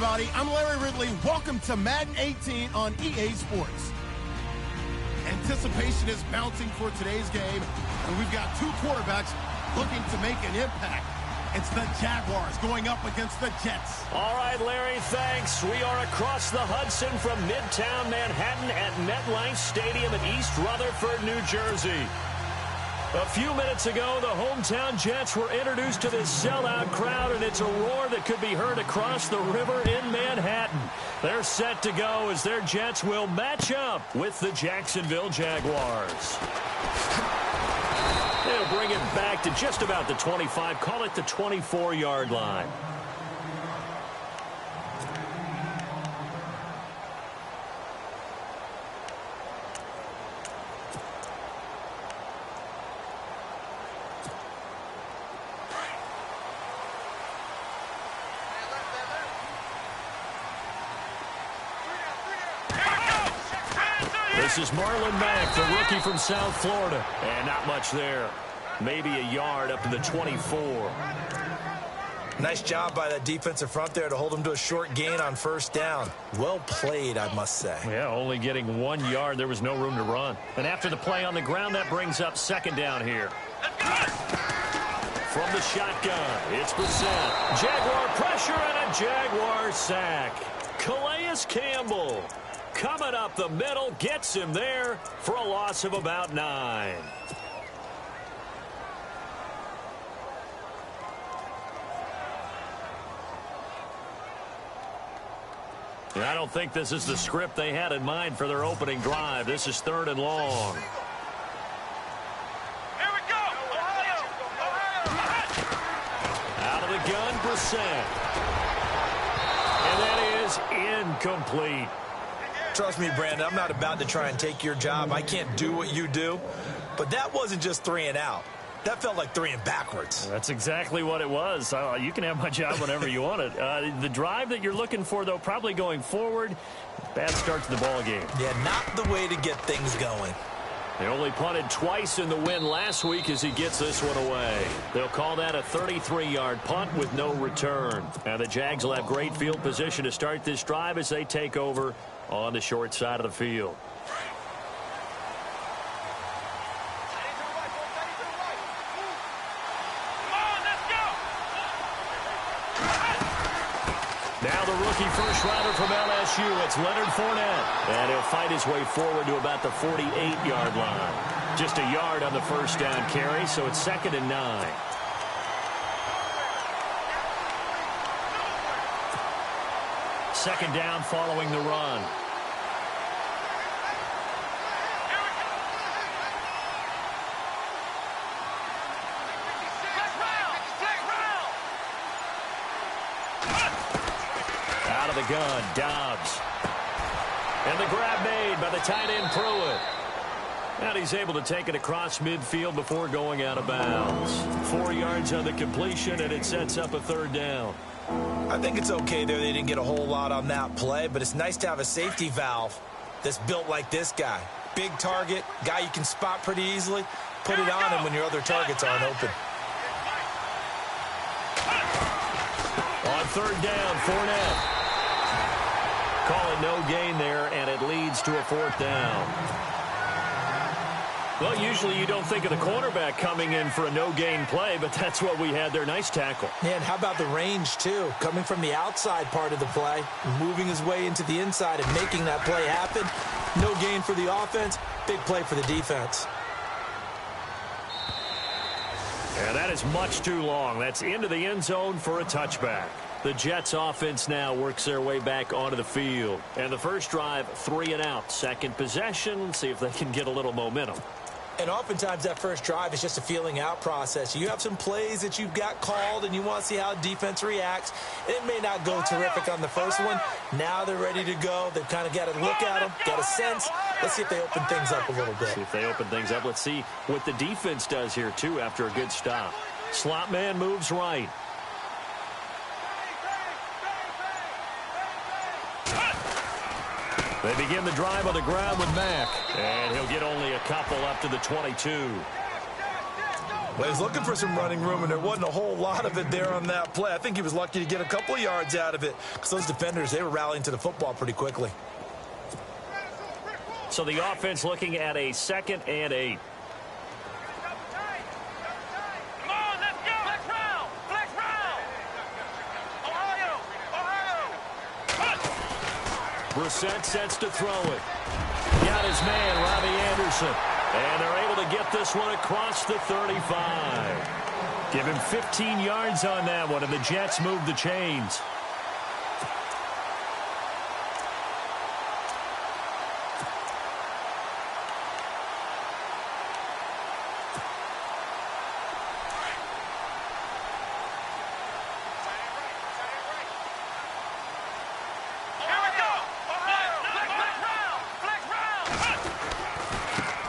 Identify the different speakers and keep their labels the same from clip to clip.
Speaker 1: everybody. I'm Larry Ridley. Welcome to Madden 18 on EA Sports. Anticipation is mounting for today's game, and we've got two quarterbacks looking to make an impact. It's the Jaguars going up against the Jets.
Speaker 2: All right, Larry, thanks. We are across the Hudson from Midtown Manhattan at MetLife Stadium in East Rutherford, New Jersey. A few minutes ago, the hometown Jets were introduced to this sellout crowd, and it's a roar that could be heard across the river in Manhattan. They're set to go as their Jets will match up with the Jacksonville Jaguars. They'll bring it back to just about the 25, call it the 24-yard line. This is Marlon Mack, the rookie from South Florida. And not much there. Maybe a yard up to the 24.
Speaker 3: Nice job by that defensive front there to hold him to a short gain on first down. Well played, I must say.
Speaker 2: Yeah, only getting 1 yard. There was no room to run. And after the play on the ground, that brings up second down here. From the shotgun, it's Brissett. Jaguar pressure and a Jaguar sack. Calais Campbell coming up the middle, gets him there for a loss of about 9. I don't think this is the script they had in mind for their opening drive. This is 3rd and long.
Speaker 4: Here we go!
Speaker 2: Out of the gun, Brissett. And that is incomplete.
Speaker 3: Trust me, Brandon, I'm not about to try and take your job. I can't do what you do. But that wasn't just 3 and out. That felt like 3 and backwards.
Speaker 2: That's exactly what it was. You can have my job whenever you want it. The drive that you're looking for, though, probably going forward. Bad start to the ball game.
Speaker 3: Yeah, not the way to get things going.
Speaker 2: They only punted twice in the win last week as he gets this one away. They'll call that a 33-yard punt with no return. Now the Jags will have great field position to start this drive as they take over on the short side of the field. Now the rookie first rounder from LSU, it's Leonard Fournette. And he'll fight his way forward to about the 48-yard line. Just a yard on the first down carry, so it's 2nd and 9. Second down following the run. Out of the gun, Dobbs. And the grab made by the tight end Pruitt. And he's able to take it across midfield before going out of bounds. 4 yards on the completion, and it sets up a 3rd down.
Speaker 3: I think it's okay there. They didn't get a whole lot on that play, but it's nice to have a safety valve that's built like this guy. Big target, guy you can spot pretty easily. Put it on him when your other targets aren't open.
Speaker 2: On 3rd down, Fournette. Call it no gain there, and it leads to a 4th down. Well, usually you don't think of the cornerback coming in for a no-gain play, but that's what we had there. Nice tackle.
Speaker 3: Yeah, and how about the range, too? Coming from the outside part of the play, moving his way into the inside and making that play happen. No gain for the offense, big play for the defense.
Speaker 2: And that is much too long. That's into the end zone for a touchback. The Jets offense now works their way back onto the field. And the first drive, 3 and out. Second possession, see if they can get a little momentum.
Speaker 3: And oftentimes that first drive is just a feeling out process. You have some plays that you've got called and you want to see how defense reacts. It may not go terrific on the first one. Now they're ready to go. They've kind of got to look at them, got a sense. Let's see if they open things up a little bit.
Speaker 2: See if they open things up. Let's see what the defense does here, too, after a good stop. Slot man moves right. They begin the drive on the ground with Mack. And he'll get only a couple up to the 22.
Speaker 3: Well, he was looking for some running room, and there wasn't a whole lot of it there on that play. I think he was lucky to get a couple of yards out of it because those defenders, they were rallying to the football pretty quickly.
Speaker 2: So the offense looking at a 2nd and 8.
Speaker 4: Come on, let's go. Flex round. Flex round. Ohio.
Speaker 2: Brissett sets to throw it. Got his man, Robbie Anderson. And they're able to get this one across the 35. Give him 15 yards on that one, and the Jets move the chains.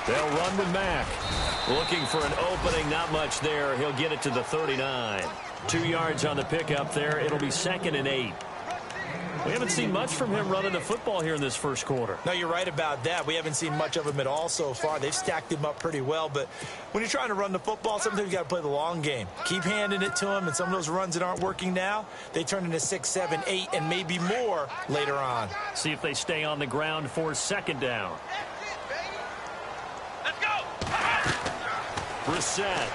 Speaker 2: They'll run with Mack. Looking for an opening, not much there. He'll get it to the 39. 2 yards on the pickup there. It'll be 2nd and 8. We haven't seen much from him running the football here in this first quarter.
Speaker 3: No, you're right about that. We haven't seen much of him at all so far. They've stacked him up pretty well, but when you're trying to run the football, sometimes you got to play the long game. Keep handing it to him, and some of those runs that aren't working now, they turn into 6, 7, 8, and maybe more later on.
Speaker 2: See if they stay on the ground for 2nd down. Brissett.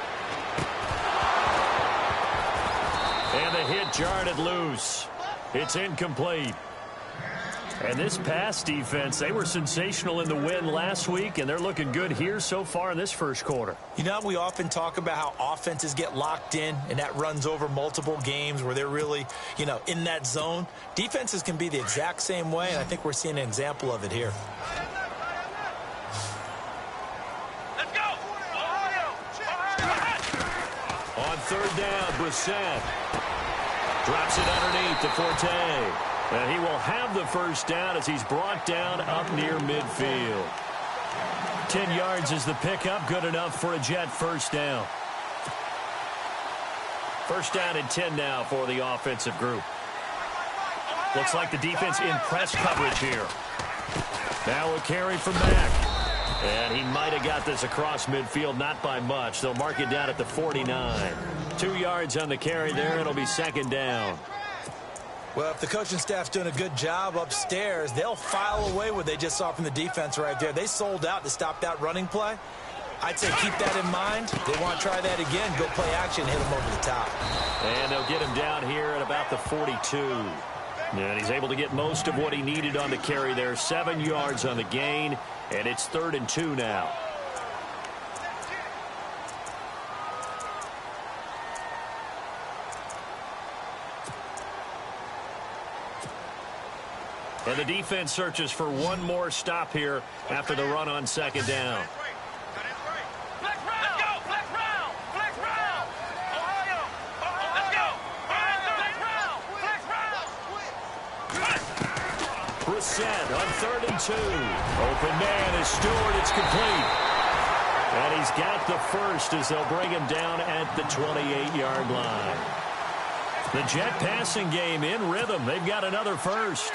Speaker 2: And the hit jarred it loose. It's incomplete. And this pass defense, they were sensational in the win last week, and they're looking good here so far in this first quarter.
Speaker 3: You know, we often talk about how offenses get locked in, and that runs over multiple games where they're really, in that zone. Defenses can be the exact same way, and I think we're seeing an example of it here.
Speaker 2: On 3rd down, Brissett drops it underneath to Forte. And he will have the first down as he's brought down up near midfield. 10 yards is the pickup, good enough for a Jet first down. First down and 10 now for the offensive group. Looks like the defense in press coverage here. Now a carry from Mack. And he might have got this across midfield, not by much. They'll mark it down at the 49. 2 yards on the carry there. It'll be 2nd down.
Speaker 3: Well, if the coaching staff's doing a good job upstairs, they'll file away what they just saw from the defense right there. They sold out to stop that running play. I'd say keep that in mind. They want to try that again. Go play action, hit them over the top.
Speaker 2: And they'll get him down here at about the 42. And he's able to get most of what he needed on the carry there. 7 yards on the gain. And it's 3rd and 2 now. And the defense searches for one more stop here after the run on 2nd down. Brissett on 3rd and 2. Open man is Stewart. It's complete. And he's got the first as they'll bring him down at the 28-yard line. The Jet passing game in rhythm. They've got another first.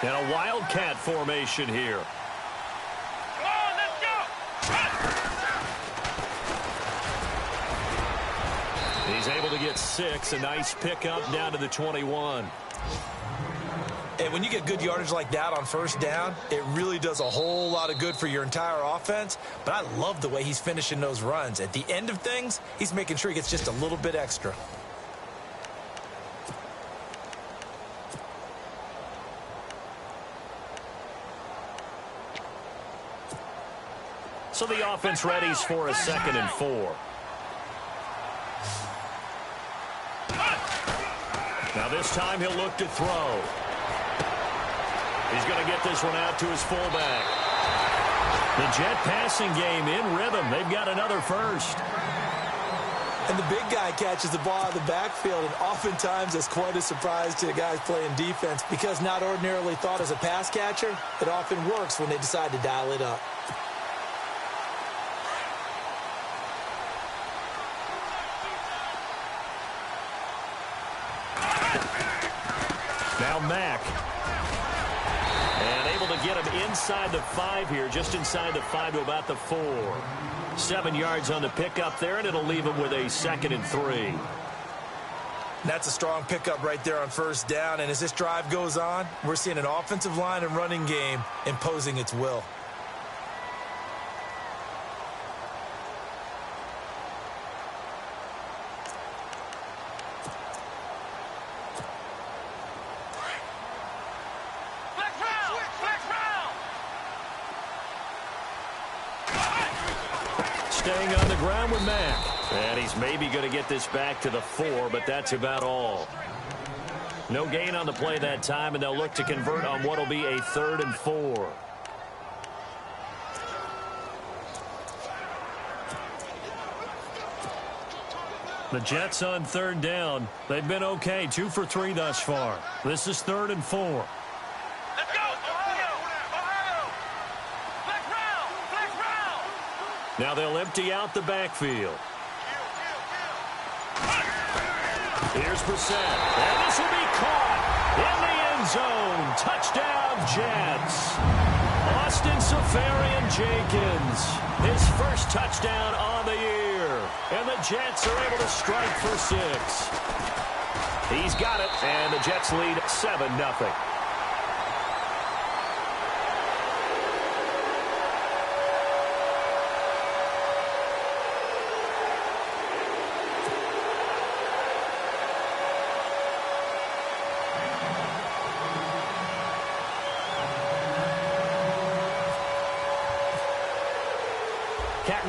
Speaker 2: And a Wildcat formation here. He's able to get 6. A nice pickup down to the 21.
Speaker 3: And when you get good yardage like that on first down, it really does a whole lot of good for your entire offense. But I love the way he's finishing those runs. At the end of things, he's making sure he gets just a little bit extra.
Speaker 2: So the offense readies for a 2nd and 4. Now this time he'll look to throw. He's going to get this one out to his fullback. The Jet passing game in rhythm. They've got another first.
Speaker 3: And the big guy catches the ball out of the backfield, and oftentimes it's quite a surprise to the guys playing defense because not ordinarily thought as a pass catcher, it often works when they decide to dial it up.
Speaker 2: Now Mack inside the 5 here, just inside the 5 to about the 4. 7 yards on the pickup there, and it'll leave them with a 2nd and 3.
Speaker 3: That's a strong pickup right there on first down, and as this drive goes on, we're seeing an offensive line and running game imposing its will.
Speaker 2: Staying on the ground with Mack. And he's maybe going to get this back to the 4, but that's about all. No gain on the play that time, and they'll look to convert on what will be a 3rd and 4. The Jets on 3rd down. They've been okay, 2 for 3 thus far. This is 3rd and 4. Now they'll empty out the backfield. Here's Brissett. And this will be caught in the end zone. Touchdown, Jets. Austin Seferian-Jenkins. His first touchdown on the year. And the Jets are able to strike for 6. He's got it, and the Jets lead 7-0.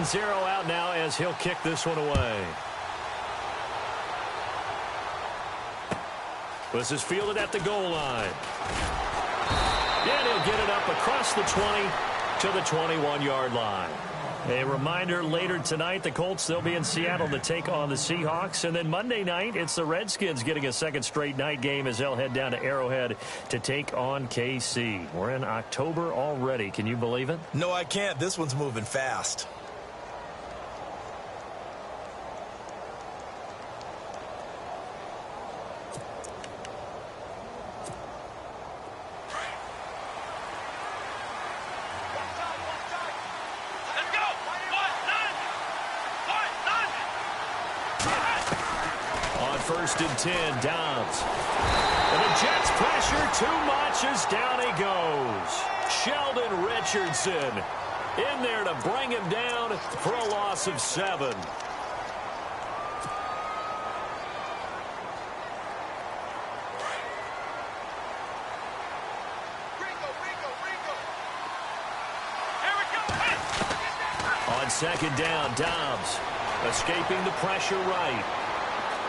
Speaker 2: Zero out now as he'll kick this one away. This is fielded at the goal line. And he'll get it up across the 20 to the 21-yard line. A reminder, later tonight, the Colts, they'll be in Seattle to take on the Seahawks. And then Monday night, it's the Redskins getting a second straight night game as they'll head down to Arrowhead to take on KC. We're in October already. Can you believe it?
Speaker 3: No, I can't. This one's moving fast.
Speaker 2: First and 10, Dobbs. And the Jets pressure too much as down he goes. Sheldon Richardson in there to bring him down for a loss of 7. On 2nd down, Dobbs escaping the pressure right.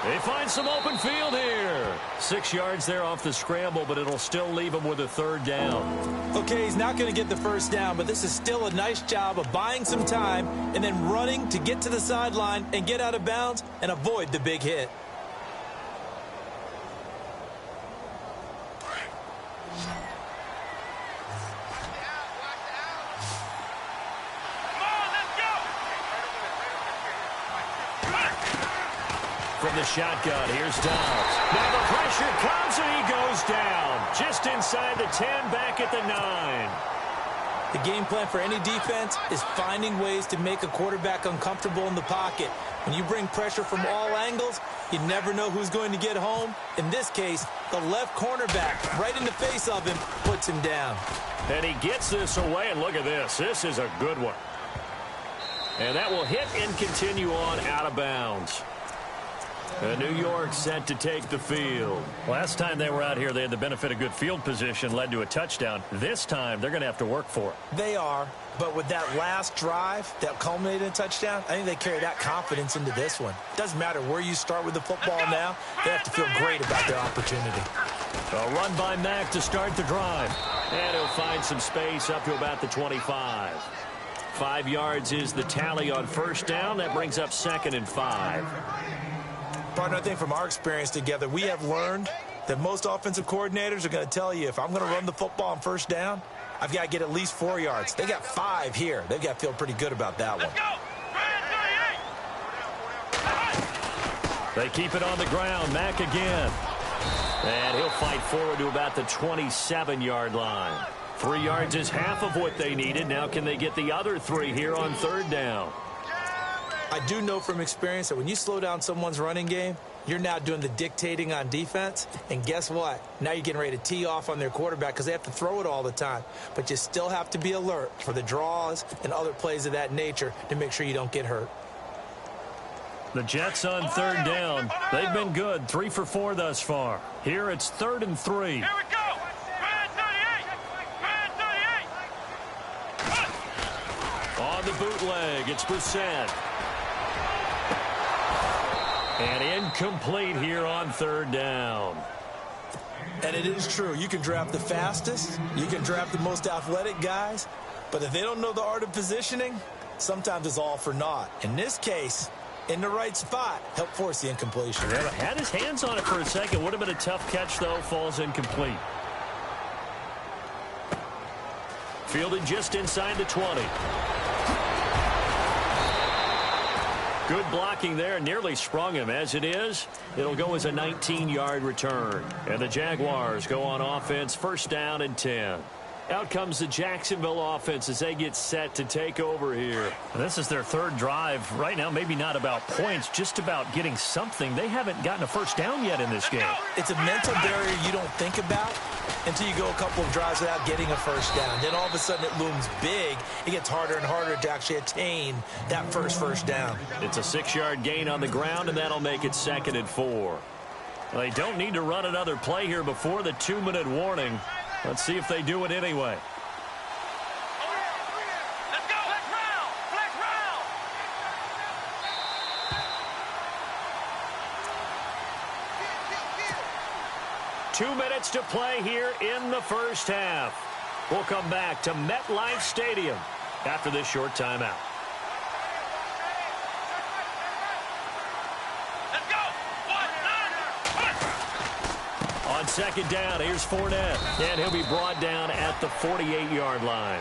Speaker 2: They find some open field here. 6 yards there off the scramble, but it'll still leave him with a 3rd down.
Speaker 3: Okay, he's not going to get the first down, but this is still a nice job of buying some time and then running to get to the sideline and get out of bounds and avoid the big hit.
Speaker 2: From the shotgun, here's Dobbs. Now the pressure comes and he goes down. Just inside the 10, back at the 9.
Speaker 3: The game plan for any defense is finding ways to make a quarterback uncomfortable in the pocket. When you bring pressure from all angles, you never know who's going to get home. In this case, the left cornerback, right in the face of him, puts him down.
Speaker 2: And he gets this away, and look at this. This is a good one. And that will hit and continue on out of bounds. And New York set to take the field. Last time they were out here, they had the benefit of good field position, led to a touchdown. This time, they're going to have to work for it.
Speaker 3: They are, but with that last drive that culminated in a touchdown, I think they carry that confidence into this one. Doesn't matter where you start with the football now, they have to feel great about their opportunity.
Speaker 2: A run by Mack to start the drive. And he'll find some space up to about the 25. 5 yards is the tally on first down. That brings up 2nd and 5.
Speaker 3: Partner, I think from our experience together, we have learned that most offensive coordinators are going to tell you, if I'm going to run the football on first down, I've got to get at least 4 yards. They got 5 here. They've got to feel pretty good about that one.
Speaker 2: They keep it on the ground. Mack again. And he'll fight forward to about the 27-yard line. 3 yards is half of what they needed. Now can they get the other 3 here on 3rd down?
Speaker 3: I do know from experience that when you slow down someone's running game, you're now doing the dictating on defense. And guess what? Now you're getting ready to tee off on their quarterback because they have to throw it all the time. But you still have to be alert for the draws and other plays of that nature to make sure you don't get hurt.
Speaker 2: The Jets on 3rd down. They've been good, 3 for 4 thus far. Here it's 3rd and 3.
Speaker 4: Here we go. Man 38.
Speaker 2: On the bootleg, it's Brissett. And incomplete here on 3rd down.
Speaker 3: And it is true. You can draft the fastest. You can draft the most athletic guys. But if they don't know the art of positioning, sometimes it's all for naught. In this case, in the right spot, help force the incompletion.
Speaker 2: Yeah, had his hands on it for a second. Would have been a tough catch, though. Falls incomplete. Fielded just inside the 20. Good blocking there. Nearly sprung him. As it is, it'll go as a 19-yard return. And the Jaguars go on offense, 1st down and 10. Out comes the Jacksonville offense as they get set to take over here. This is their 3rd drive. Right now, maybe not about points, just about getting something. They haven't gotten a 1st down yet in this game.
Speaker 3: It's a mental barrier you don't think about until you go a couple of drives without getting a 1st down. Then all of a sudden it looms big. It gets harder and harder to actually attain that first down.
Speaker 2: It's a 6-yard gain on the ground, and that'll make it 2nd and 4. They don't need to run another play here before the 2-minute warning. Let's see if they do it anyway.
Speaker 4: Let's go. Flex round. Flex round.
Speaker 2: 2 minutes to play here in the 1st half. We'll come back to MetLife Stadium after this short timeout.
Speaker 4: Let's go. 1, 9, 1.
Speaker 2: On 2nd down, here's Fournette, and he'll be brought down at the 48-yard line.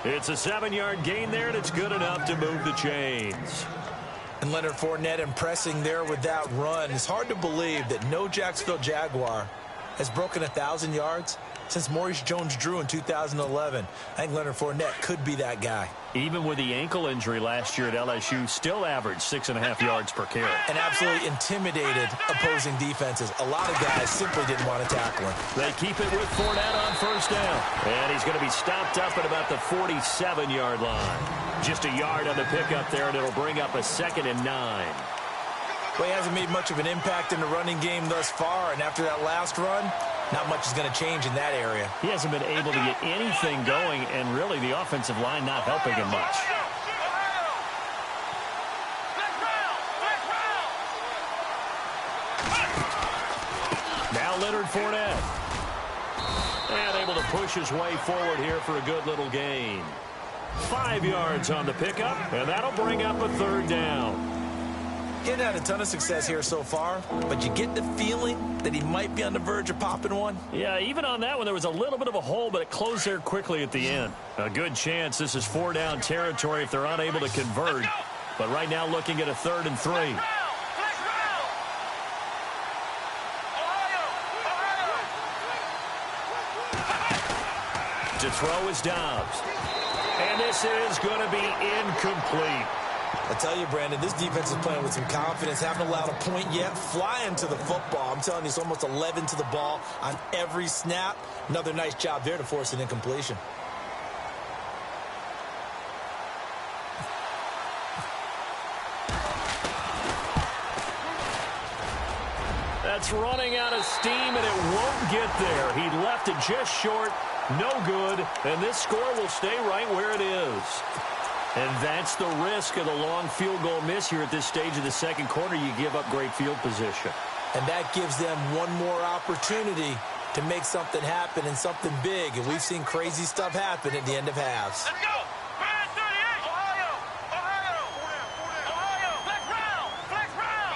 Speaker 2: It's a 7-yard gain there, and it's good enough to move the chains.
Speaker 3: And Leonard Fournette impressing there with that run. It's hard to believe that no Jacksonville Jaguar has broken 1,000 yards since Maurice Jones-Drew in 2011. I think Leonard Fournette could be that guy.
Speaker 2: Even with the ankle injury last year at LSU, still averaged 6.5 yards per carry.
Speaker 3: And absolutely intimidated opposing defenses. A lot of guys simply didn't want to tackle him.
Speaker 2: They keep it with Fournette on 1st down. And he's going to be stopped up at about the 47-yard line. Just a yard on the pickup there, and it'll bring up a 2nd and 9.
Speaker 3: Well, he hasn't made much of an impact in the running game thus far, and after that last run, not much is going to change in that area.
Speaker 2: He hasn't been able to get anything going, and really the offensive line not helping him much. Now Leonard Fournette. And able to push his way forward here for a good little gain. 5 yards on the pickup, and that'll bring up a 3rd down.
Speaker 3: He hasn't had a ton of success here so far, but you get the feeling that he might be on the verge of popping one.
Speaker 2: Yeah, even on that one, there was a little bit of a hole, but it closed there quickly at the end. A good chance this is 4-down territory if they're unable to convert. But right now looking at a 3rd and 3. To throw is Dobbs. And this is going to be incomplete.
Speaker 3: I tell you, Brandon, this defense is playing with some confidence. Haven't allowed a point yet. Flying to the football. I'm telling you, it's almost 11 to the ball on every snap. Another nice job there to force an incompletion.
Speaker 2: That's running out of steam, and it won't get there. He left it just short. No good. And this score will stay right where it is. And that's the risk of the long field goal miss here at this stage of the 2nd quarter. You give up great field position.
Speaker 3: And that gives them one more opportunity to make something happen and something big. And we've seen crazy stuff happen at the end of halves.
Speaker 4: Let's go. Man 38. Ohio. Flex round.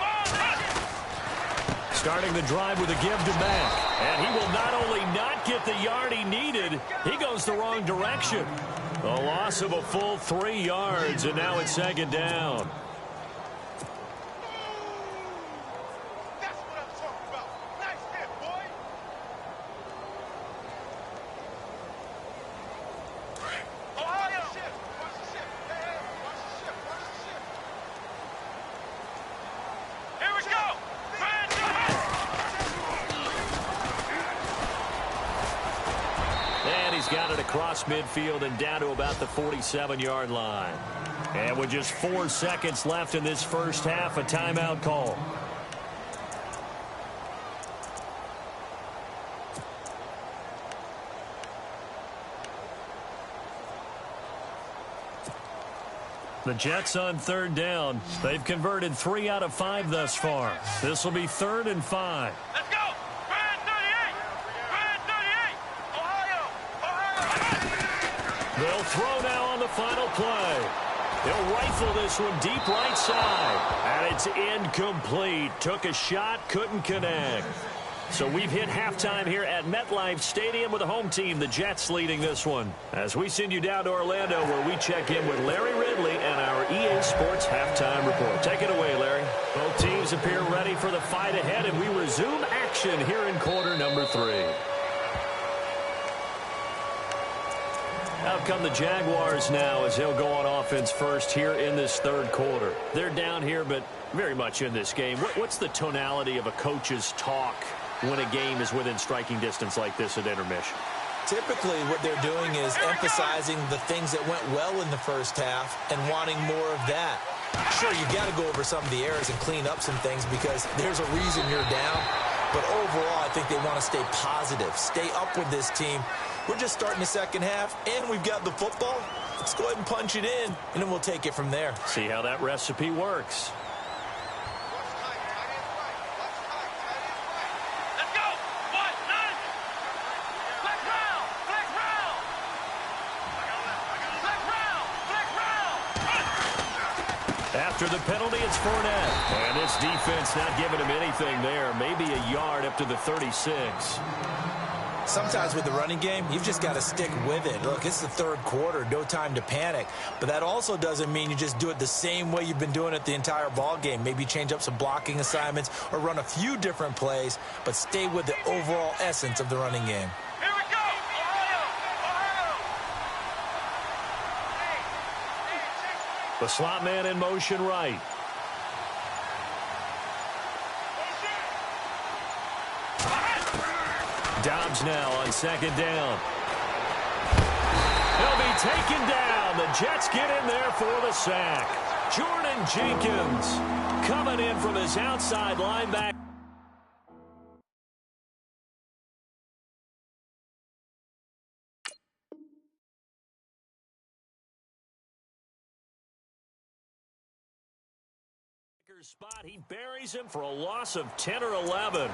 Speaker 2: Starting the drive with a give to Mack. And he will not only not get the yard he needed, he goes the wrong direction. A loss of a full 3 yards, and now it's 2nd down.
Speaker 4: That's what I'm talking about. Nice hit, boy.
Speaker 2: across midfield and down to about the 47-yard line. And with just 4 seconds left in this first half, a timeout call. The Jets on third down. They've converted 3 out of 5 thus far. This will be 3rd and 5.
Speaker 4: Let's go! Brand 38! Brand 38! Ohio!
Speaker 2: They'll throw now on the final play. They'll rifle this one deep right side. And it's incomplete. Took a shot, couldn't connect. So we've hit halftime here at MetLife Stadium with the home team, the Jets, leading this one. As we send you down to Orlando, where we check in with Larry Ridley and our EA Sports halftime report. Take it away, Larry. Both teams appear ready for the fight ahead, and we resume action here in quarter number 3. Out come the Jaguars now as they'll go on offense first here in this third quarter. They're down here, but very much in this game. What's the tonality of a coach's talk when a game is within striking distance like this at intermission?
Speaker 3: Typically, what they're doing is emphasizing the things that went well in the first half and wanting more of that. Sure, you've got to go over some of the errors and clean up some things because there's a reason you're down. But overall, I think they want to stay positive, stay up with this team. We're just starting the second half, and we've got the football. Let's go ahead and punch it in, and then we'll take it from there.
Speaker 2: See how that recipe works. After the penalty, it's Fournette. And this defense not giving him anything there. Maybe a yard up to the 36.
Speaker 3: Sometimes with the running game, you've just got to stick with it. Look, it's the third quarter, no time to panic. But that also doesn't mean you just do it the same way you've been doing it the entire ball game. Maybe change up some blocking assignments or run a few different plays, but stay with the overall essence of the running game.
Speaker 4: Here we go! Ohio!
Speaker 2: The slot man in motion right. Dobbs now on second down. He'll be taken down. The Jets get in there for the sack. Jordan Jenkins coming in from his outside linebacker. Spot. He buries him for a loss of 10 or 11.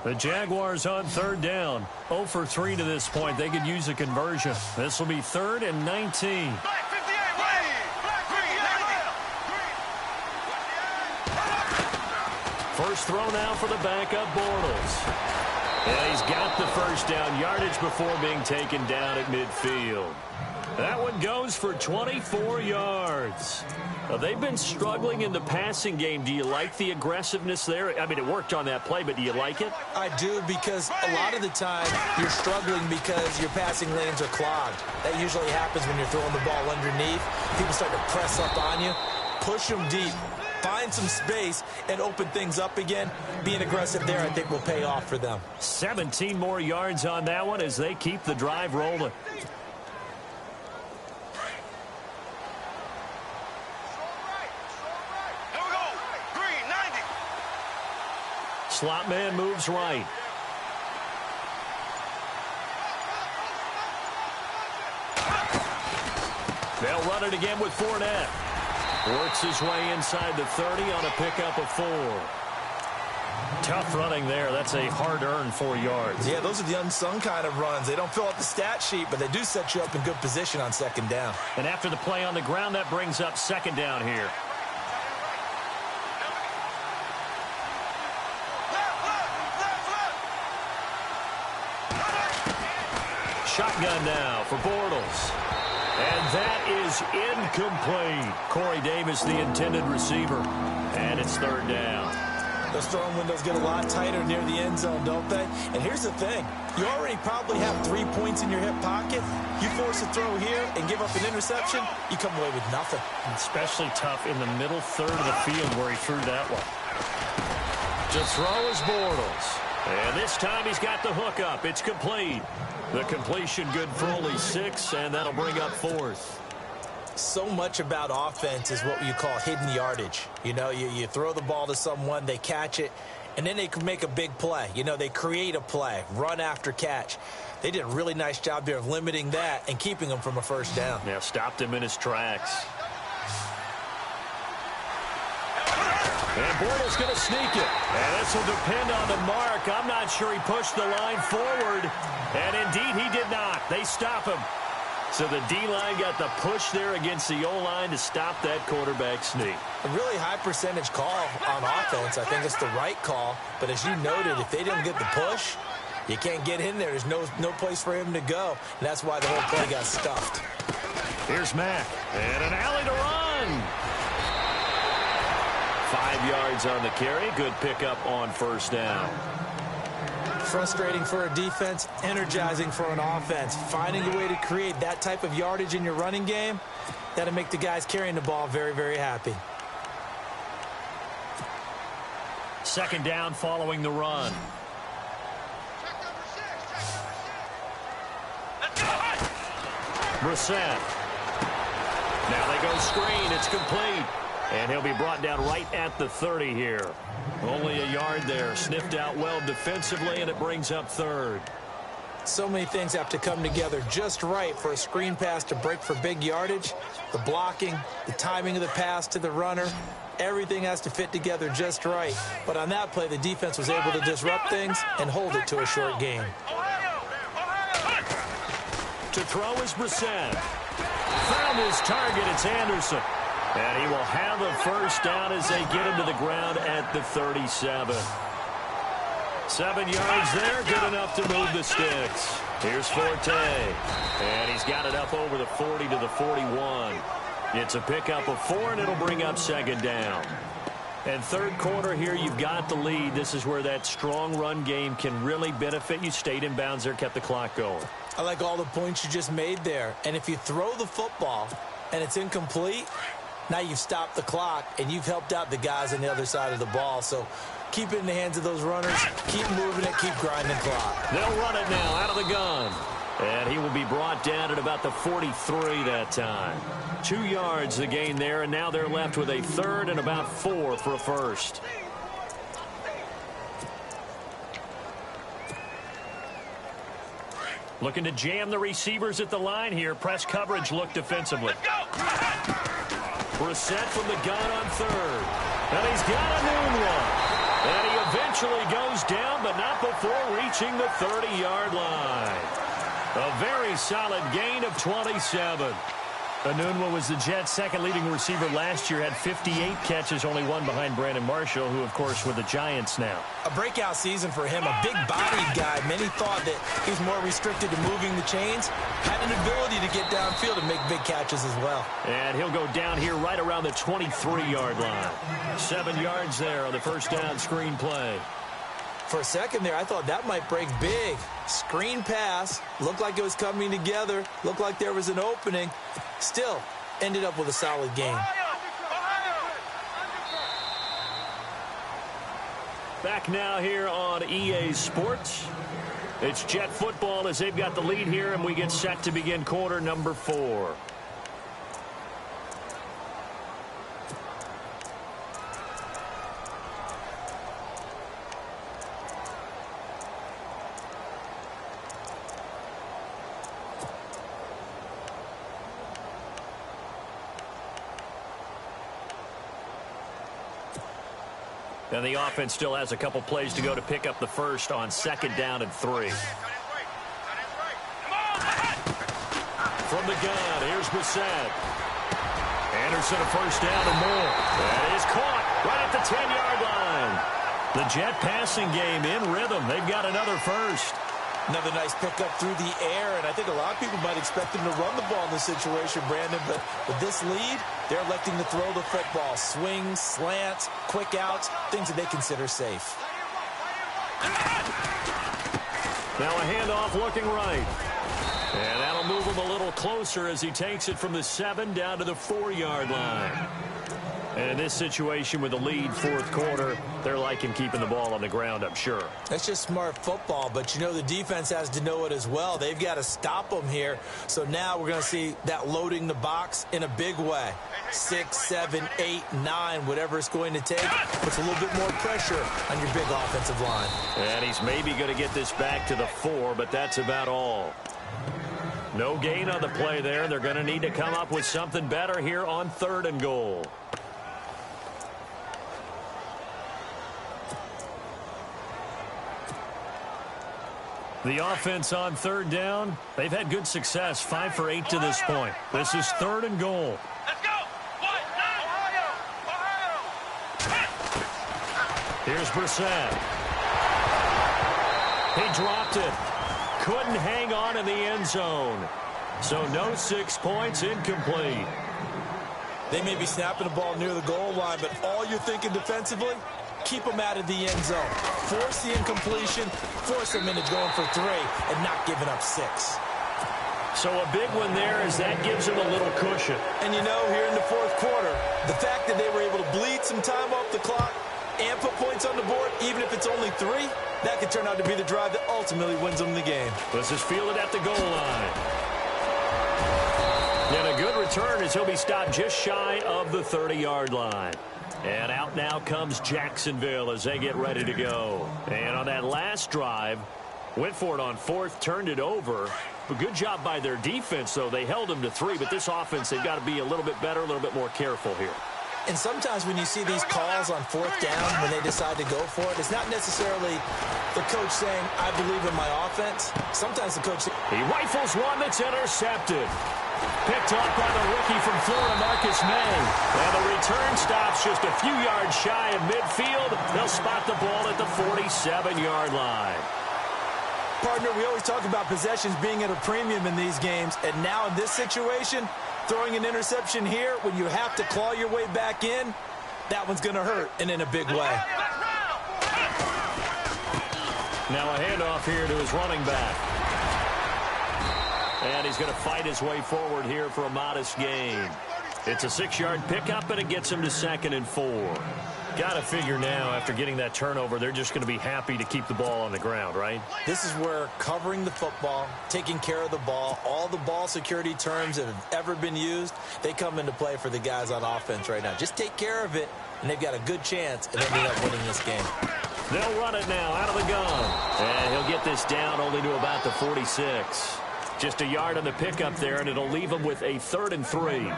Speaker 2: The Jaguars on third down. 0 for 3 to this point. They could use a conversion. This will be 3rd and 19. First throw now for the backup Bortles. And he's got the first down yardage before being taken down at midfield. That one goes for 24 yards. They've been struggling in the passing game. Do you like the aggressiveness there? I mean, it worked on that play, but do you like it?
Speaker 3: I do, because a lot of the time you're struggling because your passing lanes are clogged. That usually happens when you're throwing the ball underneath. People start to press up on you. Push them deep. Find some space and open things up again. Being aggressive there, I think, will pay off for them.
Speaker 2: 17 more yards on that one as they keep the drive rolling. Slot man moves right. They'll run it again with Fournette. Works his way inside the 30 on a pickup of 4. Tough running there. That's a hard-earned 4 yards.
Speaker 3: Yeah, those are the unsung kind of runs. They don't fill out the stat sheet, but they do set you up in good position on second down.
Speaker 2: And after the play on the ground, that brings up second down here. Shotgun now for Bortles. And that is incomplete. Corey Davis, the intended receiver. And it's third down.
Speaker 3: Those throwing windows get a lot tighter near the end zone, don't they? And here's the thing. You already probably have 3 points in your hip pocket. You force a throw here and give up an interception, you come away with nothing.
Speaker 2: Especially tough in the middle third of the field where he threw that one. To throw is Bortles. And this time he's got the hook up. It's complete. The completion good for only 6, and that'll bring up 4th.
Speaker 3: So much about offense is what you call hidden yardage. You know, you throw the ball to someone, they catch it, and then they can make a big play. You know, they create a play, run after catch. They did a really nice job there of limiting that and keeping him from a first down.
Speaker 2: Yeah, stopped him in his tracks. And Bortles going to sneak it. And this will depend on the mark. I'm not sure he pushed the line forward. And indeed, he did not. They stop him. So the D-line got the push there against the O-line to stop that quarterback sneak.
Speaker 3: A really high percentage call on offense. I think it's the right call. But as you noted, if they didn't get the push, you can't get in there. There's no place for him to go. And that's why the whole play got stuffed.
Speaker 2: Here's Mack. And an alley to run. 5 yards on the carry. Good pickup on first down.
Speaker 3: Frustrating for a defense, energizing for an offense. Finding a way to create that type of yardage in your running game, that'll make the guys carrying the ball very, very happy.
Speaker 2: Second down following the run. Brissett. Now they go screen. It's complete. And he'll be brought down right at the 30 here. Only a yard there. Sniffed out well defensively, and it brings up 3rd.
Speaker 3: So many things have to come together just right for a screen pass to break for big yardage. The blocking, the timing of the pass to the runner, everything has to fit together just right. But on that play, the defense was able to disrupt things and hold it to a short gain.
Speaker 2: To throw is Brissett. Found his target. It's Anderson. And he will have a first down as they get him to the ground at the 37. 7 yards there, good enough to move the sticks. Here's Forte. And he's got it up over the 40 to the 41. It's a pickup of 4, and it'll bring up second down. And third quarter here, you've got the lead. This is where that strong run game can really benefit you. Stayed in bounds there, kept the clock going.
Speaker 3: I like all the points you just made there. And if you throw the football and it's incomplete, now you've stopped the clock, and you've helped out the guys on the other side of the ball. So keep it in the hands of those runners. Keep moving it. Keep grinding clock.
Speaker 2: They'll run it now out of the gun. And he will be brought down at about the 43 that time. 2 yards the gain there, and now they're left with a 3rd and about 4 for a first. Looking to jam the receivers at the line here. Press coverage look defensively. Brissett from the gun on 3rd. And he's got a new one. And he eventually goes down, but not before reaching the 30-yard line. A very solid gain of 27. Enunwa was the Jets' second leading receiver last year, had 58 catches, only one behind Brandon Marshall, who, of course, with the Giants now.
Speaker 3: A breakout season for him, a big-bodied guy. Many thought that he was more restricted to moving the chains. Had an ability to get downfield and make big catches as well.
Speaker 2: And he'll go down here right around the 23-yard line. 7 yards there on the first down screen play.
Speaker 3: For a second there, I thought that might break big. Screen pass, looked like it was coming together, looked like there was an opening. Still, ended up with a solid game.
Speaker 2: Back now here on EA Sports. It's Jet football as they've got the lead here, and we get set to begin quarter number 4. And the offense still has a couple plays to go to pick up the first on 2nd down and 3. From the gun, here's Brissett. Anderson a first down and more. That is caught right at the 10-yard line. The Jet passing game in rhythm. They've got another first.
Speaker 3: Another nice pickup through the air, and I think a lot of people might expect him to run the ball in this situation, Brandon, but with this lead, they're electing to throw the football. Swings, slants, quick outs, things that they consider safe.
Speaker 2: Now a handoff looking right. And that'll move him a little closer as he takes it from the 7 down to the 4-yard line. And in this situation with the lead fourth quarter, they're liking keeping the ball on the ground, I'm sure.
Speaker 3: That's just smart football, but you know the defense has to know it as well. They've got to stop them here. So now we're going to see that loading the box in a big way. 6, 7, 8, 9, whatever it's going to take, puts a little bit more pressure on your big offensive line.
Speaker 2: And he's maybe going to get this back to the 4, but that's about all. No gain on the play there. They're going to need to come up with something better here on 3rd and goal. The offense on 3rd down, they've had good success, 5 for 8 to this point. This is 3rd and goal.
Speaker 4: Let's go. Ohio.
Speaker 2: Here's Brissett. He dropped it. Couldn't hang on in the end zone. So no 6 points, incomplete.
Speaker 3: They may be snapping the ball near the goal line, but all you're thinking defensively, keep them out of the end zone. Force the incompletion, force them into going for 3, and not giving up 6.
Speaker 2: So a big one there as that gives them a little cushion.
Speaker 3: And you know, here in the fourth quarter, the fact that they were able to bleed some time off the clock and put points on the board, even if it's only 3, that could turn out to be the drive that ultimately wins them the game.
Speaker 2: This is fielded at the goal line. And a good return as he'll be stopped just shy of the 30-yard line. And out now comes Jacksonville as they get ready to go. And on that last drive, went for it on 4th, turned it over. A good job by their defense, though. They held them to 3, but this offense, they've got to be a little bit better, a little bit more careful here.
Speaker 3: And sometimes when you see these calls on 4th down, when they decide to go for it, it's not necessarily the coach saying, I believe in my offense. Sometimes the coach...
Speaker 2: He rifles one that's intercepted. Picked off by the rookie from Florida, Marcus May. And the return stops just a few yards shy of midfield. They'll spot the ball at the 47-yard line.
Speaker 3: Partner, we always talk about possessions being at a premium in these games. And now in this situation, throwing an interception here when you have to claw your way back in, that one's going to hurt, and in a big way.
Speaker 2: Now a handoff here to his running back. And he's going to fight his way forward here for a modest gain. It's a 6-yard pickup, and it gets him to 2nd and 4. Got to figure now, after getting that turnover, they're just going to be happy to keep the ball on the ground, right?
Speaker 3: This is where covering the football, taking care of the ball, all the ball security terms that have ever been used, they come into play for the guys on offense right now. Just take care of it, and they've got a good chance of ending up winning this game.
Speaker 2: They'll run it now out of the gun. And he'll get this down only to about the 46. Just a yard on the pickup there, and it'll leave them with a 3rd and 3.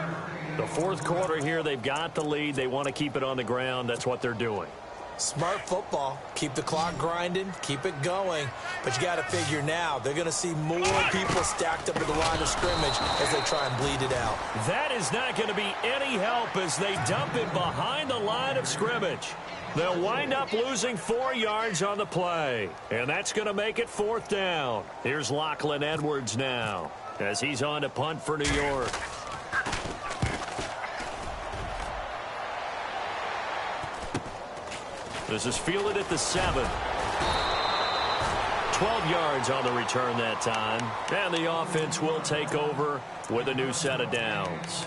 Speaker 2: The fourth quarter here, they've got the lead. They want to keep it on the ground. That's what they're doing.
Speaker 3: Smart football. Keep the clock grinding. Keep it going. But you got to figure now, they're going to see more people stacked up at the line of scrimmage as they try and bleed it out.
Speaker 2: That is not going to be any help as they dump it behind the line of scrimmage. They'll wind up losing 4 yards on the play. And that's going to make it 4th down. Here's Lachlan Edwards now as he's on to punt for New York. This is fielded at the 7. 12 yards on the return that time. And the offense will take over with a new set of downs.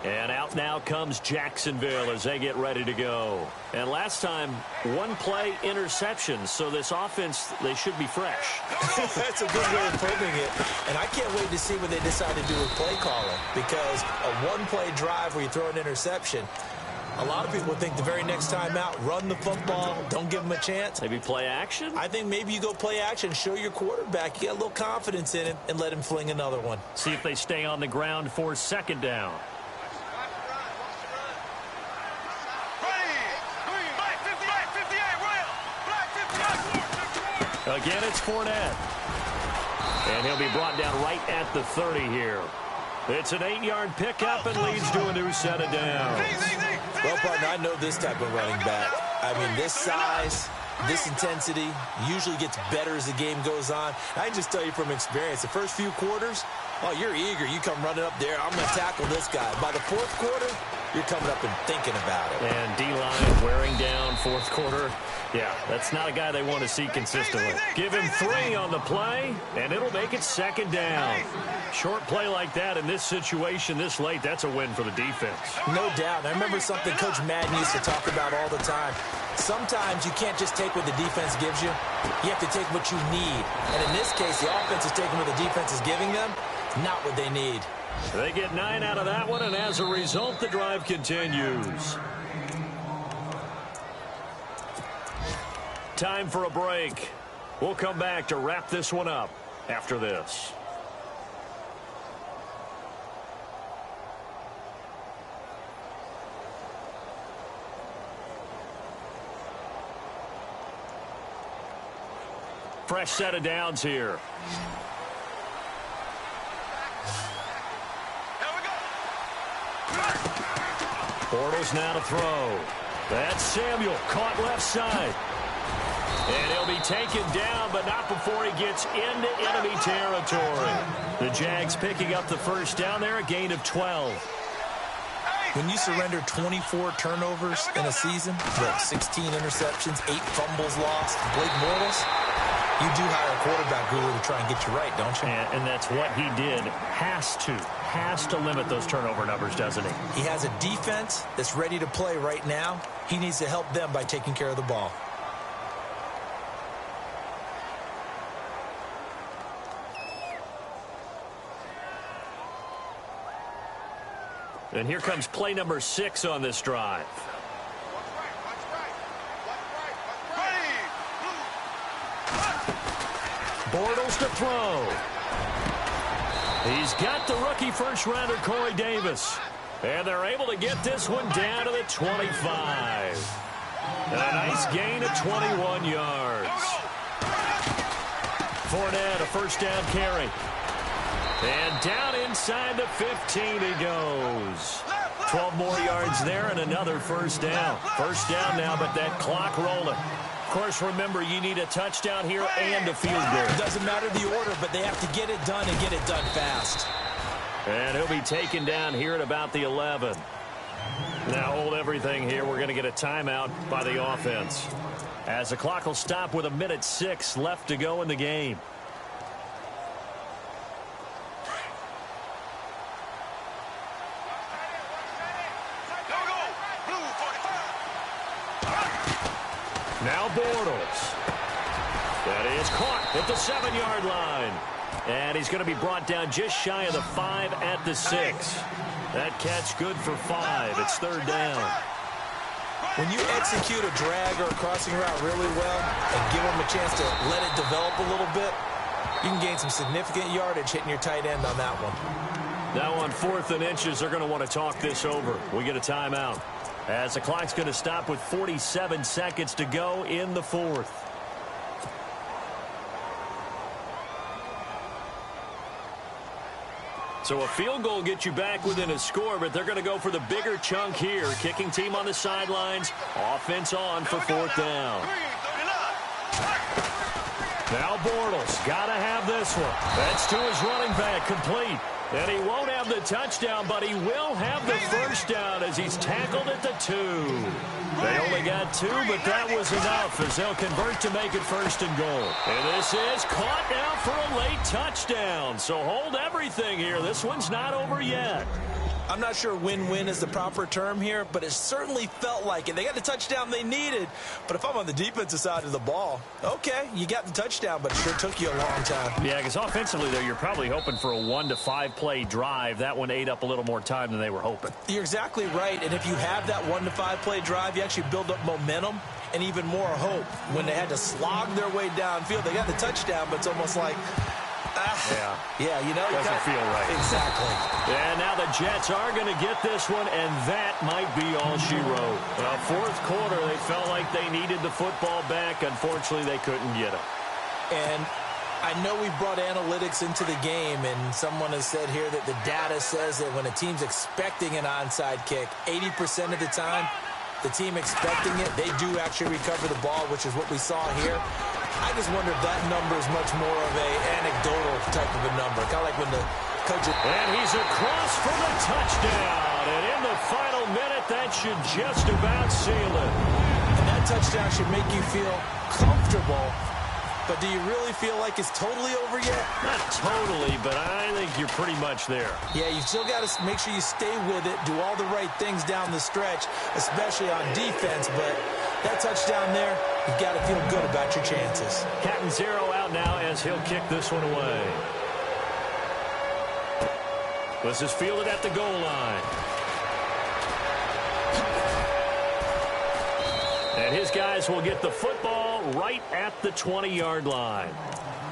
Speaker 2: And out now comes Jacksonville as they get ready to go. And last time, 1-play interception. So this offense, they should be fresh.
Speaker 3: That's a good way of putting it. And I can't wait to see what they decide to do with play calling. Because a 1-play drive where you throw an interception, a lot of people think the very next time out, run the football, don't give them a chance.
Speaker 2: Maybe play action?
Speaker 3: I think maybe you go play action, show your quarterback you got a little confidence in him, and let him fling another one.
Speaker 2: See if they stay on the ground for 2nd down. Again, it's Fournette. And he'll be brought down right at the 30 here. It's an 8-yard pickup and leads to a new set of downs.
Speaker 3: Well, partner, I know this type of running back. I mean, this size, This intensity usually gets better as the game goes on. I can just tell you from experience, the first few quarters, oh, you're eager. You come running up there. I'm going to tackle this guy. By the fourth quarter, you're coming up and thinking about it.
Speaker 2: And D-line wearing down fourth quarter. Yeah, that's not a guy they want to see consistently. Give him 3 on the play, and it'll make it second down. Short play like that in this situation this late, that's a win for the defense.
Speaker 3: No doubt. I remember something Coach Madden used to talk about all the time. Sometimes you can't just take what the defense gives you. You have to take what you need. And in this case, the offense is taking what the defense is giving them, not what they need.
Speaker 2: They get 9 out of that one, and as a result, the drive continues. Time for a break. We'll come back to wrap this one up after this. Fresh set of downs here. Bortles now to throw. That's Samuel, caught left side. And he'll be taken down, but not before he gets into enemy territory. The Jags picking up the first down there, a gain of 12.
Speaker 3: When you surrender 24 turnovers in a season, 16 interceptions, 8 fumbles lost, Blake Bortles, you do hire a quarterback guru to try and get you right, don't you?
Speaker 2: And that's what he did. Has to limit those turnover numbers, doesn't he?
Speaker 3: He has a defense that's ready to play right now. He needs to help them by taking care of the ball.
Speaker 2: And here comes play number 6 on this drive. Bortles to throw. He's got the rookie first-rounder Corey Davis. And they're able to get this one down to the 25. And a nice gain of 21 yards. Fournette, a first down carry. And down inside the 15 he goes. 12 more yards there and another first down. First down now, but that clock rolling. Of course, remember, you need a touchdown here and a field goal.
Speaker 3: It doesn't matter the order, but they have to get it done and get it done fast.
Speaker 2: And he'll be taken down here at about the 11. Now hold everything here. We're going to get a timeout by the offense, as the clock will stop with 1:06 left to go in the game. Now Bortles. That is caught at the 7-yard line. And he's going to be brought down just shy of the 5 at the 6. That catch good for 5. It's third down.
Speaker 3: When you execute a drag or a crossing route really well and give them a chance to let it develop a little bit, you can gain some significant yardage hitting your tight end on that one.
Speaker 2: Now on 4th and inches, they're going to want to talk this over. We get a timeout, as the clock's going to stop with 47 seconds to go in the 4th. So a field goal gets you back within a score, but they're going to go for the bigger chunk here. Kicking team on the sidelines. Offense on for 4th down. Now Bortles. Got to have this one. That's to his running back. Complete. And he won't have the touchdown, but he will have the first down as he's tackled at the 2. They only got 2, but that was enough as they'll convert to make it 1st and goal. And this is caught now for a late touchdown. So hold everything here. This one's not over yet.
Speaker 3: I'm not sure win-win is the proper term here, but it certainly felt like it. They got the touchdown they needed, but if I'm on the defensive side of the ball, okay, you got the touchdown, but it sure took you a long time.
Speaker 2: Yeah, because offensively, though, you're probably hoping for a 1 to 5 play drive. That one ate up a little more time than they were hoping.
Speaker 3: You're exactly right, and if you have that 1 to 5 play drive, you actually build up momentum and even more hope. When they had to slog their way downfield, they got the touchdown, but it's almost like, yeah, you know,
Speaker 2: doesn't feel right.
Speaker 3: Exactly.
Speaker 2: And now the Jets are going to get this one, and that might be all she wrote. Well, 4th quarter, they felt like they needed the football back. Unfortunately, they couldn't get it.
Speaker 3: And I know we brought analytics into the game, and someone has said here that the data says that when a team's expecting an onside kick, 80% of the time, the team expecting it, they do actually recover the ball, which is what we saw here. I just wonder if that number is much more of a anecdotal type of a number, kind of like when the coach...
Speaker 2: And he's across for the touchdown. And in the final minute, that should just about seal it.
Speaker 3: And that touchdown should make you feel comfortable. But do you really feel like it's totally over yet?
Speaker 2: Not totally, but I think you're pretty much there.
Speaker 3: Yeah, you've still got to make sure you stay with it, do all the right things down the stretch, especially on defense. But that touchdown there, you've got to feel good about your chances.
Speaker 2: Captain Zero out now as he'll kick this one away. This is fielded at the goal line. And his guys will get the football right at the 20-yard line.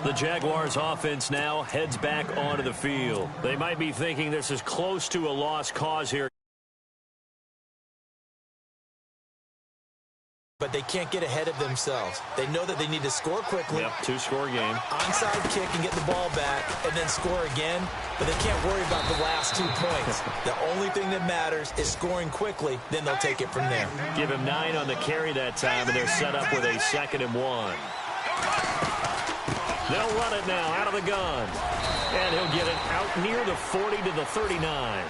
Speaker 2: The Jaguars offense now heads back onto the field. They might be thinking this is close to a lost cause here.
Speaker 3: But they can't get ahead of themselves. They know that they need to score quickly.
Speaker 2: Yep, two-score game.
Speaker 3: Onside kick and get the ball back and then score again. But they can't worry about the last 2 points. The only thing that matters is scoring quickly. Then they'll take it from there.
Speaker 2: Give him 9 on the carry that time, and they're set up with a 2nd and 1. They'll run it now out of the gun. And he'll get it out near the 40 to the 39.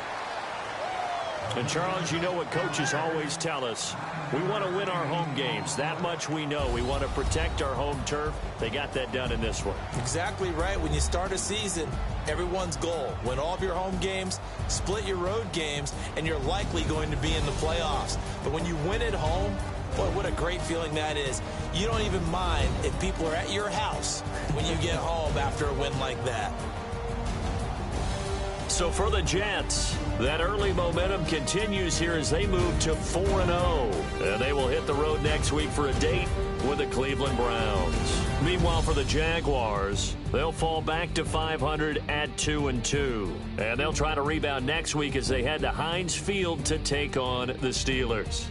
Speaker 2: And, Charles, you know what coaches always tell us. We want to win our home games. That much we know. We want to protect our home turf. They got that done in this one.
Speaker 3: Exactly right. When you start a season, everyone's goal, win all of your home games, split your road games, and you're likely going to be in the playoffs. But when you win at home, boy, what a great feeling that is. You don't even mind if people are at your house when you get home after a win like that.
Speaker 2: So for the Jets, that early momentum continues here as they move to 4-0. And they will hit the road next week for a date with the Cleveland Browns. Meanwhile, for the Jaguars, they'll fall back to 500 at 2-2. And they'll try to rebound next week as they head to Heinz Field to take on the Steelers.